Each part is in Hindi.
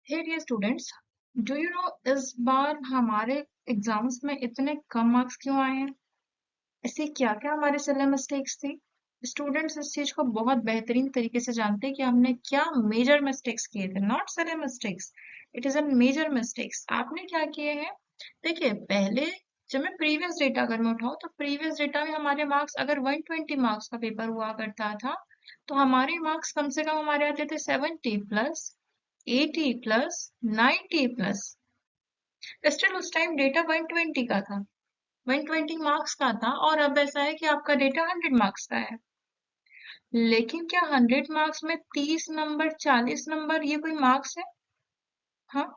Hey dear students, do you know इस बार हमारे एग्जाम्स में इतने कम मार्क्स क्यों आए हैं? ऐसी क्या क्या हमारे सिले मिस्टेक्स थी? स्टूडेंट्स इस चीज को बहुत बेहतरीन तरीके से जानते हैं कि हमने क्या मेजर मिस्टेक्स किए थे, not silly mistakes. It is a major mistakes. आपने क्या किए हैं? देखिए, पहले जब मैं प्रीवियस डेटा अगर मैं उठाऊं तो प्रीवियस डेटा में हमारे मार्क्स अगर 120 मार्क्स का पेपर हुआ करता था तो हमारे मार्क्स कम से कम हमारे आते थे 70 प्लस, 80 प्लस, 90 प्लस। स्टिल उस टाइम डेटा 120 का था, 120 मार्क्स का था, और अब ऐसा है कि आपका डेटा 100 मार्क्स का है। लेकिन क्या 100 मार्क्स में 30 नंबर 40 नंबर ये कोई मार्क्स है? हाँ,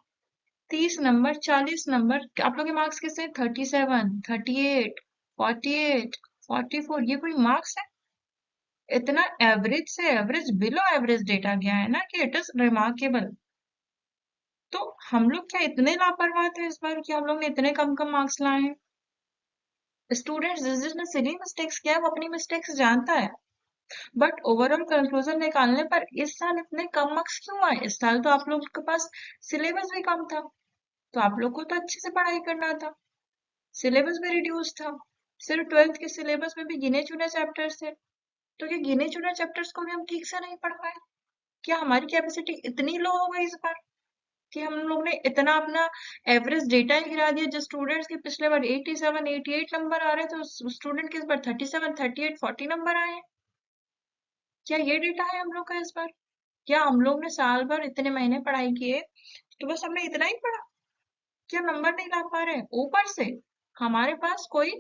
30 नंबर 40 नंबर। आप लोग के मार्क्स कितने? 37, 38, 48, 44, ये कोई मार्क्स है? इतना एवरेज से एवरेज, बिलो एवरेज डेटा गया है ना कि इट इज रिमार्केबल। तो हम लोग क्या इतने लापरवाह थे इस बार कि हम लोग ने इतने कम कम मार्क्स लाए हैं? स्टूडेंट्स जिसने सिली मिस्टेक्स किया है वो अपनी मिस्टेक्स जानता है, बट ओवरऑल कंक्लूजन निकालने पर इस साल इतने कम मार्क्स क्यों आए? इस साल तो आप लोगों के पास सिलेबस भी कम था, तो आप लोग को तो अच्छे से पढ़ाई करना था। सिलेबस भी रिड्यूस था, सिर्फ 12th के सिलेबस में भी गिने चुने चैप्टर्स थे। तो ये गिने चुने चैप्टर्स को भी हम ठीक से नहीं पढ़ पाए? क्या हमारी कैपेसिटी इतनी लो हो गई इस बार कि हम लोग ने इतना अपना एवरेज डेटा ही गिरा दिया? जो स्टूडेंट्स के पिछले बार 87 88 नंबर आ रहे थे, उस स्टूडेंट के इस बार 37 38 40 नंबर आए हैं। क्या ये डेटा है हम लोग का इस बार? क्या हम लोग ने साल भर इतने महीने पढ़ाई किए तो बस हमने इतना ही पढ़ा? क्या नंबर नहीं ला पा रहे हैं? ऊपर से हमारे पास कोई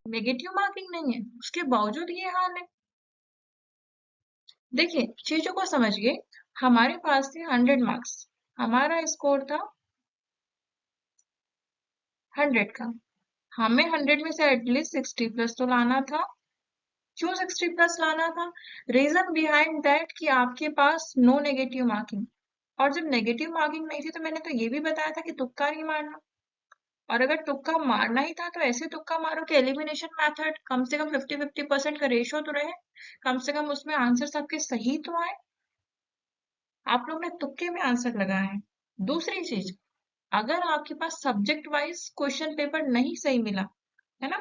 नेगेटिव मार्किंग नहीं है, उसके बावजूद ये हाल है। देखिए, चीजों को समझिए। हमारे पास थे 100 मार्क्स, हमारा स्कोर था 100 का। हमें 100 में से एटलीस्ट 60 प्लस तो लाना था। क्यों 60 प्लस लाना था? रीजन बिहाइंड दैट कि आपके पास नो नेगेटिव मार्किंग। और जब नेगेटिव मार्किंग नहीं थी तो मैंने तो ये भी बताया था कि तुक्का नहीं मारना। और अगर तुक्का मारना ही था तो ऐसे तुक्का मारो कि एलिमिनेशन मेथड, कम से कम 50-50% का रेशियो तो रहे, कम से कम उसमें आंसर सबके सही तो आए। आप लोग ने तुक्के में आंसर लगाए हैं। दूसरी चीज, अगर आपके पास सब्जेक्ट वाइज क्वेश्चन पेपर नहीं सही मिला, है ना,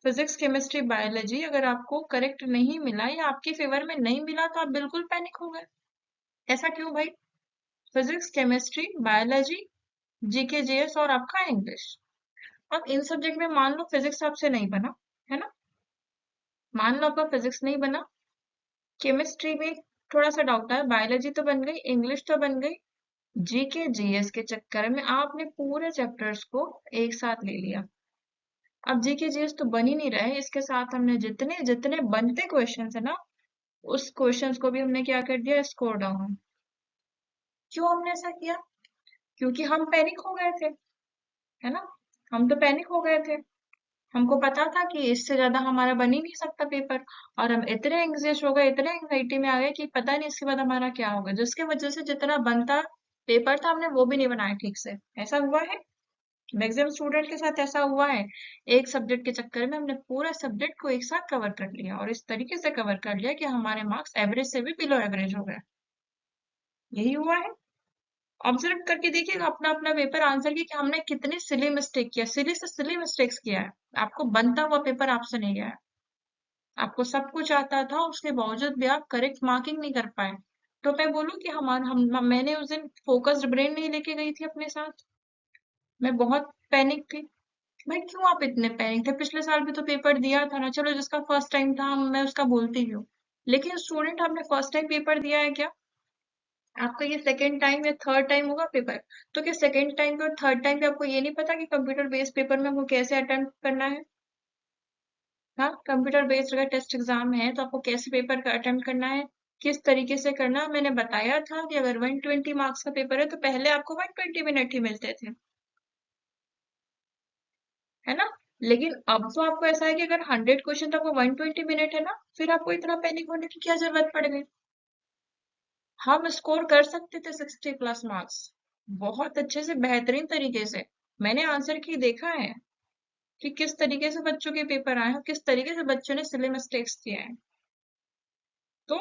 फिजिक्स केमिस्ट्री बायोलॉजी अगर आपको करेक्ट नहीं मिला या आपके फेवर में नहीं मिला तो आप बिल्कुल पैनिक हो गए। ऐसा क्यों भाई? Physics chemistry biology, GK GS और आपका इंग्लिश। अब इन सब्जेक्ट में मान लो फिजिक्स आपसे नहीं बना, है ना, मान लो आपका फिजिक्स नहीं बना, केमिस्ट्री में थोड़ा सा डाउट है, बायोलॉजी तो बन गई, इंग्लिश तो बन गई, जीके जीएस के चक्कर में आपने पूरे चैप्टर्स को एक साथ ले लिया। अब जीके जीएस तो बन ही नहीं रहे, इसके साथ हमने जितने जितने बनते क्वेश्चन है ना, उस क्वेश्चंस को भी हमने क्या कर दिया, स्कोर डाउन। क्यों हमने ऐसा किया? क्योंकि हम पैनिक हो गए थे, है ना, हम तो पैनिक हो गए थे। हमको पता था कि इससे ज्यादा हमारा बन ही नहीं सकता पेपर, और हम इतने एंग्जियस हो गए, इतने एंग्जाइटी में आ गए कि पता नहीं इसके बाद हमारा क्या होगा, जिसके वजह से जितना बनता पेपर था हमने वो भी नहीं बनाया ठीक से। ऐसा हुआ है, मैक्सिमम स्टूडेंट के साथ ऐसा हुआ है। एक सब्जेक्ट के चक्कर में हमने पूरा सब्जेक्ट को एक साथ कवर कर लिया, और इस तरीके से कवर कर लिया कि हमारे मार्क्स एवरेज से भी बिलो एवरेज हो गए। यही हुआ है। ऑब्जर्व करके देखिए अपना अपना पेपर आंसर की कि हमने कितनी सिली मिस्टेक किया, सिली से सिली मिस्टेक्स किया है। आपको बनता हुआ पेपर आपसे नहीं गया है, आपको सब कुछ आता था, उसके बावजूद भी आप करेक्ट मार्किंग नहीं कर पाए। तो मैं बोलूं कि मैंने उस दिन फोकस्ड ब्रेन नहीं लेके गई थी अपने साथ, मैं बहुत पैनिक थी। भाई क्यों आप इतने पैनिक थे? पिछले साल भी तो पेपर दिया था ना, चलो जिसका फर्स्ट टाइम था मैं उसका बोलती भी हूँ, लेकिन स्टूडेंट आपने फर्स्ट टाइम पेपर दिया है क्या? आपका ये सेकंड टाइम या थर्ड टाइम होगा पेपर। तो क्या सेकंड टाइम पे और थर्ड टाइम पे आपको ये नहीं पता कि कंप्यूटर बेस्ड पेपर में आपको कैसे अटेम्प्ट करना है? हाँ, कंप्यूटर बेस्ड अगर टेस्ट एग्जाम है तो आपको कैसे पेपर का अटेम्प्ट करना है, किस तरीके से करना है? मैंने बताया था कि अगर 120 मार्क्स का पेपर है तो पहले आपको 120 मिनट ही मिलते थे, है ना। लेकिन अब तो आपको ऐसा है कि अगर 100 क्वेश्चन तो आपको 120 मिनट है ना, फिर आपको इतना पैनिक होने की क्या जरूरत पड़ गई? हम स्कोर कर सकते थे 60 प्लस मार्क्स बहुत अच्छे से, बेहतरीन तरीके से। मैंने आंसर की देखा है कि किस तरीके से बच्चों के पेपर आए हैं, किस तरीके से बच्चों ने सिले मिस्टेक्स किए हैं। तो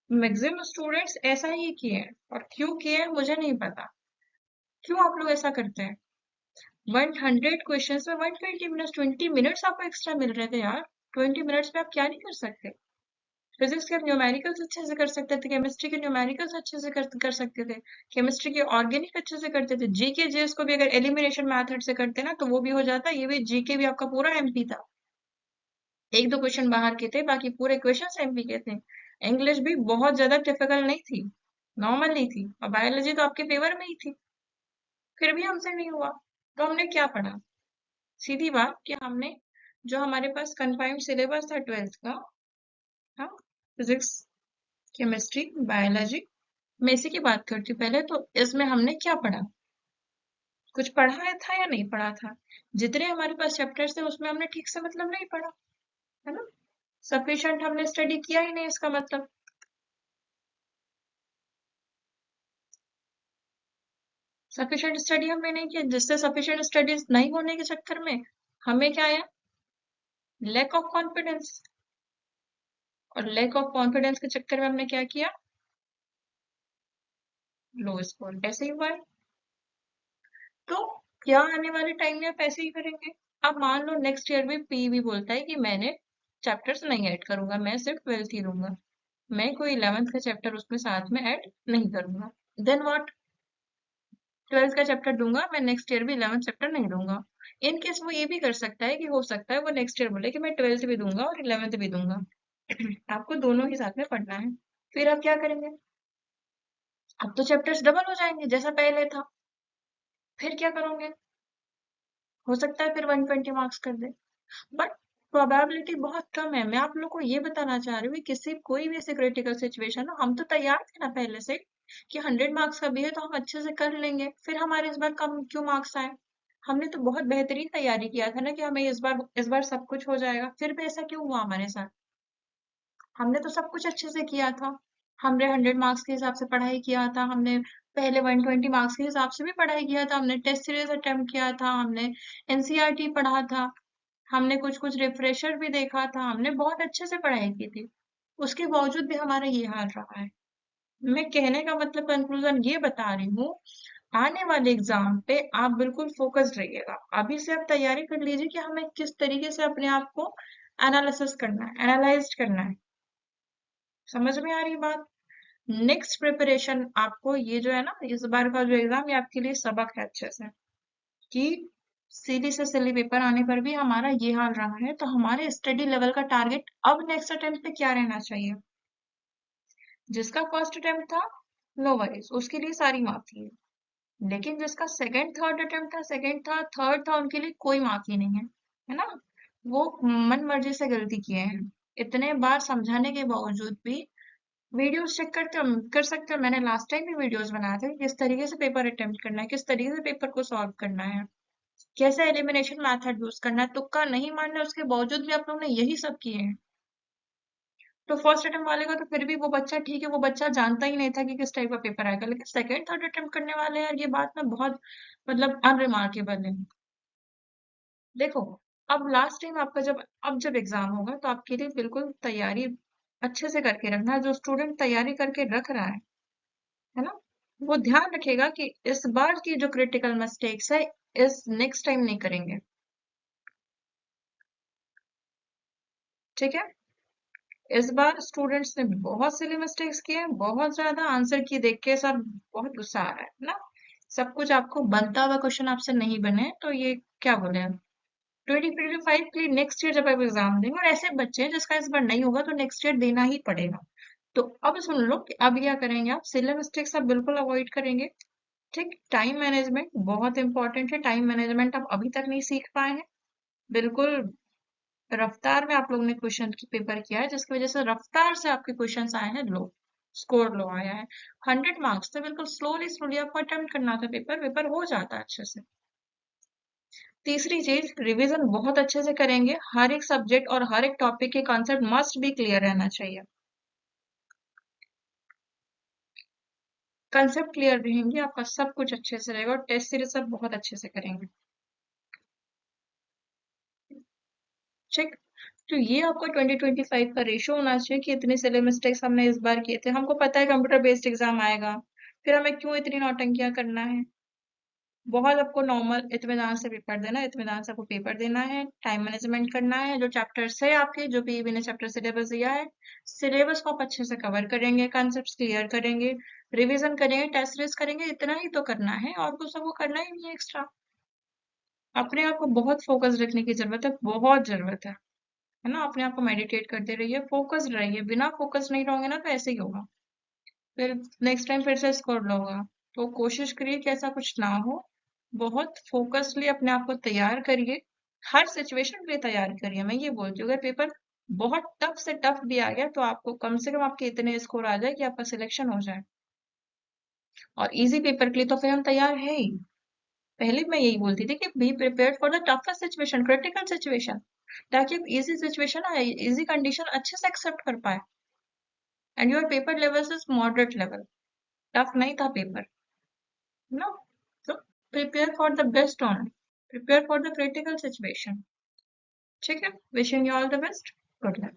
मैक्सिमम स्टूडेंट्स ऐसा ही किए हैं, और क्यों किए हैं मुझे नहीं पता। क्यों आप लोग ऐसा करते हैं? 100 क्वेश्चन में 120 मिनट्स, 20 मिनट्स आपको एक्स्ट्रा मिल रहे थे यार। 20 मिनट्स में आप क्या नहीं कर सकते? फिजिक्स के न्यूमेरिकल्स अच्छे से कर सकते थे, केमिस्ट्री के न्यूमेरिकल्स अच्छे से कर सकते थे, केमिस्ट्री के ऑर्गेनिक अच्छे से करते थे, जीके जीएस को भी अगर एलिमिनेशन मेथड से करते ना तो वो भी हो जाता। ये भी जीके भी आपका पूरा एमपी था, एक दो क्वेश्चन बाहर के थे, बाकी पूरे क्वेश्चन एमपी के थे। इंग्लिश भी बहुत ज्यादा डिफिकल्ट नहीं थी, नॉर्मल नहीं थी, और बायोलॉजी तो आपके फेवर में ही थी, फिर भी हमसे नहीं हुआ। तो हमने क्या पढ़ा? सीधी बात कि हमने जो हमारे पास कन्फाइंड सिलेबस था 12th का, हाँ, फिजिक्स, केमिस्ट्री, बायोलॉजी, मैं इसी की बात करती हूँ पहले। तो इसमें हमने क्या पढ़ा? कुछ पढ़ा है था या नहीं पढ़ा था? जितने हमारे पास चैप्टर्स थे उसमें हमने ठीक से मतलब नहीं पढ़ा, है ना? सफिशिएंट हमने स्टडी किया ही नहीं, इसका मतलब। सफिशिएंट स्टडी हमने नहीं किया, जिससे सफिशिएंट स्टडीज नहीं होने के चक्कर में हमें क्या आया? Lack of confidence. और लैक ऑफ कॉन्फिडेंस के चक्कर में हमने क्या किया? Low score. ऐसे ही हुआ है। तो क्या आने वाले टाइम में आप ऐसे ही करेंगे? अब मान लो नेक्स्ट ईयर में पीवी बोलता है कि मैंने चैप्टर्स नहीं ऐड करूंगा, मैं सिर्फ 12th ही लूंगा, मैं कोई 11th का चैप्टर उसमें साथ में ऐड नहीं करूंगा। Then what? 12th का चैप्टर दूंगा मैं, नेक्स्ट ईयर भी 11th चैप्टर नहीं दूंगा। इन केस वो ये भी कर सकता है कि हो सकता है वो नेक्स्ट ईयर बोले कि मैं 12th भी दूंगा और 11th भी दूंगा। आपको दोनों ही साथ में पढ़ना है। फिर आप क्या करेंगे? अब तो चैप्टर्स डबल हो जाएंगे जैसा पहले था। फिर क्या करोगे? हो सकता है फिर 120 मार्क्स कर दे, बट प्रोबेबिलिटी बहुत कम है। मैं आप लोग को ये बताना चाह रही हूँ कि किसी कोई भी ऐसे क्रिटिकल सिचुएशन हो, हम तो तैयार थे ना पहले से कि 100 मार्क्स का भी है तो हम अच्छे से कर लेंगे, फिर हमारे इस बार कम क्यों मार्क्स आए? हमने तो बहुत बेहतरीन तैयारी किया था ना कि हमें इस बार सब कुछ हो जाएगा, फिर भी ऐसा क्यों हुआ हमारे साथ? हमने तो सब कुछ अच्छे से किया था। हमने 100 मार्क्स के हिसाब से पढ़ाई किया था, हमने पहले 120 मार्क्स के हिसाब से भी पढ़ाई किया था, हमने टेस्ट सीरीज अटेम्प्ट किया था, हमने एनसीईआरटी पढ़ा था, हमने कुछ कुछ रिफ्रेशर भी देखा था, हमने बहुत अच्छे से पढ़ाई की थी। उसके बावजूद भी हमारा ये हाल रहा है। मैं कहने का मतलब कंक्लूजन ये बता रही हूँ, आने वाले एग्जाम पे आप बिल्कुल फोकस्ड रहिएगा। अभी से आप तैयारी कर लीजिए कि हमें किस तरीके से अपने आप को एनालिसिस करना है, एनालाइज करना है। समझ में आ रही बात? नेक्स्ट प्रिपरेशन आपको ये जो है ना, इस बार का जो एग्जाम, ये आपके लिए सबक है अच्छे से, कि सीधी से सिली पेपर आने पर भी हमारा ये हाल रहा है, तो हमारे स्टडी लेवल का टारगेट अब नेक्स्ट अटेम्प्ट पे क्या रहना चाहिए? जिसका फर्स्ट अटेम्प्ट था, नो वरीज, उसके लिए सारी माफी है। लेकिन जिसका सेकंड थर्ड अटेम्प्ट था, सेकंड था, थर्ड था, उनके लिए कोई माफी नहीं है ना? वो मन मर्जी से गलती किए हैं। इतने बार समझाने के बावजूद भी वीडियोस चेक करते हो, कर सकते हो। मैंने लास्ट टाइम भी वीडियोस बनाए थे कि किस तरीके से पेपर अटेम्प्ट करना है, किस तरीके से पेपर को सॉल्व करना है, कैसे एलिमिनेशन मेथड यूज करना है। तुक्का नहीं मारना, उसके बावजूद भी आप लोगों ने यही सब किए हैं। तो फर्स्ट अटेम्प्ट वाले का तो फिर भी वो बच्चा ठीक है, वो बच्चा जानता ही नहीं था कि किस टाइप का पेपर आएगा, लेकिन सेकंड थर्ड अटेम्प्ट करने वाले यार, ये बात ना बहुत मतलब अनरिमार्केबल है। देखो, अब लास्ट टाइम आपका जब एग्जाम होगा तो आपके लिए बिल्कुल तैयारी अच्छे से करके रखना है। जो स्टूडेंट तैयारी करके रख रहा है ना, वो ध्यान रखेगा कि इस बार की जो क्रिटिकल मिस्टेक्स है, इस नेक्स्ट टाइम नहीं करेंगे। ठीक है? इस बार स्टूडेंट्स ने बहुत सिली मिस्टेक्स किए हैं, बहुत ज्यादा आंसर की देख के सब बहुत गुस्सा आ रहा है ना। सब कुछ आपको बनता हुआ क्वेश्चन आपसे नहीं बने तो ये क्या बोले हम। 2025 के लिए नेक्स्ट ईयर जब आप एग्जाम देंगे, और ऐसे बच्चे हैं जिसका इस बार नहीं होगा तो नेक्स्ट ईयर देना ही पड़ेगा। तो अब सुन लो कि अब क्या करेंगे आप, सिली मिस्टेक्स आप बिल्कुल अवॉइड करेंगे। ठीक, टाइम मैनेजमेंट बहुत इंपॉर्टेंट है। टाइम मैनेजमेंट आप अभी तक नहीं सीख पाए हैं, बिल्कुल रफ्तार में आप लोगों ने क्वेश्चन की पेपर किया है, जिसकी वजह से रफ्तार से आपके क्वेश्चंस आए हैं लो, स्कोर लो आया है। 100 मार्क्स तो बिल्कुल स्लोली स्लोली आपको अटेम्प्ट करना था, पेपर पेपर हो जाता अच्छे से। तीसरी चीज, रिवीजन बहुत अच्छे से करेंगे, हर एक सब्जेक्ट और हर एक टॉपिक के कॉन्सेप्ट मस्ट भी क्लियर रहना चाहिए। कंसेप्ट क्लियर रहेंगे, आपका सब कुछ अच्छे से रहेगा, और टेस्ट सीरीज सब बहुत अच्छे से करेंगे। ठीक, तो ये आपका 2025 का रेशो होना चाहिए कि इतने सिले मिस्टेक्स हमने इस बार किए थे। हमको पता है कंप्यूटर बेस्ड एग्जाम आएगा, फिर हमें क्यों इतनी नौटंकियां करना है? बहुत आपको नॉर्मल इत्मीनान से पेपर देना है, इत्मीनान से आपको पेपर देना है, टाइम मैनेजमेंट करना है, जो चैप्टर्स है आपके, जो भी मैंने चैप्टर सिलेबस दिया है, सिलेबस को आप अच्छे से कवर करेंगे, कॉन्सेप्ट्स क्लियर करेंगे, रिवीजन करेंगे, टेस्ट सीरीज करेंगे, इतना ही तो करना है और कुछ आपको करना ही नहीं है एक्स्ट्रा। अपने आप को बहुत फोकस रखने की जरूरत है, बहुत जरूरत है ना। अपने आप को मेडिटेट करते रहिए, फोकस्ड रहिए, बिना फोकस नहीं रहोगे ना तो ऐसे ही होगा, फिर नेक्स्ट टाइम फिर से स्कोर लो होगा। तो कोशिश करिए कि ऐसा कुछ ना हो, बहुत फोकसली अपने आप को तैयार करिए, हर सिचुएशन के लिए तैयार करिए। मैं ये बोलती हूँ अगर पेपर बहुत टफ से टफ भी आ गया तो आपको कम से कम आपके इतने स्कोर आ जाए कि आपका सिलेक्शन हो जाए। और इजी पेपर के लिए तो फिर हम तैयार है ही। पहले मैं यही बोलती थी कि be prepared for the toughest situation, critical situation, ताकि आप इजी सिचुएशन, इजी कंडीशन अच्छे से एक्सेप्ट कर पाए। And your paper level is moderate level, tough नहीं था paper, no. So prepare for the best only. Prepare for the critical situation. ठीक है? Wishing you all the best. Good luck.